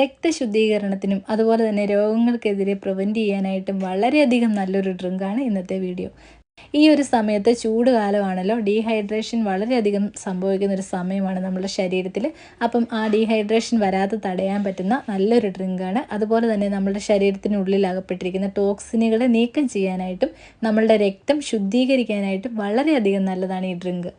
രക്തശുദ്ധീകരണത്തിനും അതുപോലെ തന്നെ രോഗങ്ങൾക്കെതിരെ പ്രിവെൻറ്റ് ചെയ്യാനായിട്ടും വളരെയധികം നല്ലൊരു ഡ്രിങ്കാണ് ഇന്നത്തെ വീഡിയോ. ഈ ഒരു സമയത്ത് ചൂട് കാലമാണല്ലോ, ഡീഹൈഡ്രേഷൻ വളരെയധികം സംഭവിക്കുന്ന ഒരു സമയമാണ് നമ്മുടെ ശരീരത്തിൽ. അപ്പം ആ ഡീഹൈഡ്രേഷൻ വരാതെ തടയാൻ പറ്റുന്ന നല്ലൊരു ഡ്രിങ്കാണ്. അതുപോലെ തന്നെ നമ്മുടെ ശരീരത്തിനുള്ളിൽ അകപ്പെട്ടിരിക്കുന്ന ടോക്സിനുകളെ നീക്കം ചെയ്യാനായിട്ടും നമ്മളുടെ രക്തം ശുദ്ധീകരിക്കാനായിട്ടും വളരെയധികം നല്ലതാണ് ഈ ഡ്രിങ്ക്.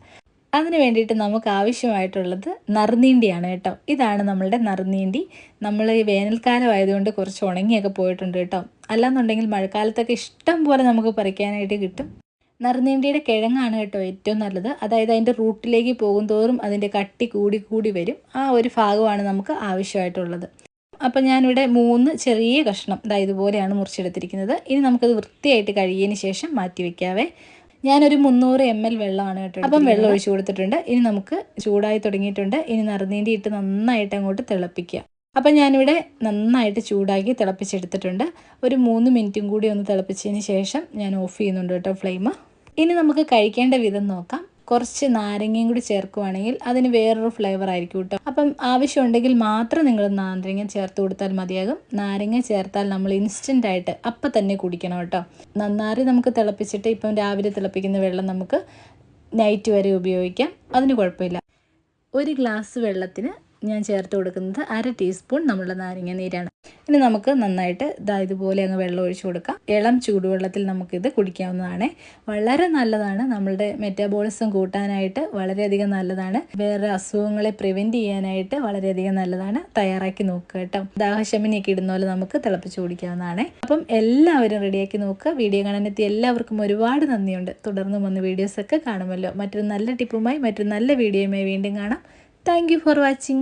അതിന് വേണ്ടിയിട്ട് നമുക്ക് ആവശ്യമായിട്ടുള്ളത് നറുനീണ്ടിയാണ് കേട്ടോ. ഇതാണ് നമ്മളുടെ നറുനീണ്ടി. നമ്മൾ ഈ വേനൽക്കാലം ആയതുകൊണ്ട് കുറച്ച് ഉണങ്ങിയൊക്കെ പോയിട്ടുണ്ട് കേട്ടോ. അല്ലാന്നുണ്ടെങ്കിൽ മഴക്കാലത്തൊക്കെ ഇഷ്ടം പോലെ നമുക്ക് പറിക്കാനായിട്ട് കിട്ടും. നറുനീണ്ടിയുടെ കിഴങ്ങാണ് കേട്ടോ ഏറ്റവും നല്ലത്. അതായത് അതിൻ്റെ റൂട്ടിലേക്ക് പോകും തോറും അതിൻ്റെ കട്ടി കൂടി കൂടി വരും. ആ ഒരു ഭാഗമാണ് നമുക്ക് ആവശ്യമായിട്ടുള്ളത്. അപ്പം ഞാനിവിടെ 3 ചെറിയ കഷ്ണം ഇതുപോലെയാണ് മുറിച്ചെടുത്തിരിക്കുന്നത്. ഇനി നമുക്കത് വൃത്തിയായിട്ട് കഴുകിയതിന് ശേഷം മാറ്റി വയ്ക്കാവേ. ഞാനൊരു 300 ml വെള്ളമാണ് കേട്ടോ. അപ്പം വെള്ളം ഒഴിച്ചു കൊടുത്തിട്ടുണ്ട്. ഇനി നമുക്ക് ചൂടായി തുടങ്ങിയിട്ടുണ്ട്. ഇനി നറുനീണ്ടി ഇട്ട് നന്നായിട്ട് അങ്ങോട്ട് തിളപ്പിക്കുക. അപ്പം ഞാനിവിടെ നന്നായിട്ട് ചൂടാക്കി തിളപ്പിച്ചെടുത്തിട്ടുണ്ട്. ഒരു 3 മിനിറ്റും കൂടി ഒന്ന് തിളപ്പിച്ചതിന് ശേഷം ഞാൻ ഓഫ് ചെയ്യുന്നുണ്ട് കേട്ടോ ഫ്ലെയിം. ഇനി നമുക്ക് കഴിക്കേണ്ട വിധം നോക്കാം. കുറച്ച് നാരങ്ങയും കൂടി ചേർക്കുവാണെങ്കിൽ അതിന് വേറൊരു ഫ്ലേവർ ആയിരിക്കും കേട്ടോ. അപ്പം ആവശ്യമുണ്ടെങ്കിൽ മാത്രം നിങ്ങൾ നാരങ്ങ ചേർത്ത് കൊടുത്താൽ മതിയാകും. നാരങ്ങ ചേർത്താൽ നമ്മൾ ഇൻസ്റ്റൻ്റ് ആയിട്ട് അപ്പം തന്നെ കുടിക്കണം കേട്ടോ. നന്നായി നമുക്ക് തിളപ്പിച്ചിട്ട് ഇപ്പം രാവിലെ തിളപ്പിക്കുന്ന വെള്ളം നമുക്ക് നൈറ്റ് വരെ ഉപയോഗിക്കാം. അതിന് കുഴപ്പമില്ല. 1 ഗ്ലാസ് വെള്ളത്തിന് ഞാൻ ചേർത്ത് കൊടുക്കുന്നത് 1/2 ടീസ്പൂൺ നമ്മളുടെ നാരങ്ങ നീരാണ്. ഇനി നമുക്ക് നന്നായിട്ട് ഇതുപോലെ അങ്ങ് വെള്ളം ഒഴിച്ചു കൊടുക്കാം. ഇളം ചൂടുവെള്ളത്തിൽ നമുക്കിത് കുടിക്കാവുന്നതാണ്. വളരെ നല്ലതാണ്. നമ്മളുടെ മെറ്റാബോളിസം കൂട്ടാനായിട്ട് വളരെയധികം നല്ലതാണ്. വേറെ അസുഖങ്ങളെ പ്രിവെൻറ്റ് ചെയ്യാനായിട്ട് വളരെയധികം നല്ലതാണ്. തയ്യാറാക്കി നോക്കുക കേട്ടോ. ദാഹശമനിയൊക്കെ ഇടുന്ന പോലെ നമുക്ക് തിളപ്പിച്ച് കുടിക്കാവുന്നതാണ്. അപ്പം എല്ലാവരും റെഡിയാക്കി നോക്കുക. വീഡിയോ കാണാനെത്തി എല്ലാവർക്കും ഒരുപാട് നന്ദിയുണ്ട്. തുടർന്ന് വന്ന് വീഡിയോസൊക്കെ കാണുമല്ലോ. മറ്റൊരു നല്ല ടിപ്പുമായി മറ്റൊരു നല്ല വീഡിയോയുമായി വീണ്ടും കാണാം. Thank you for watching.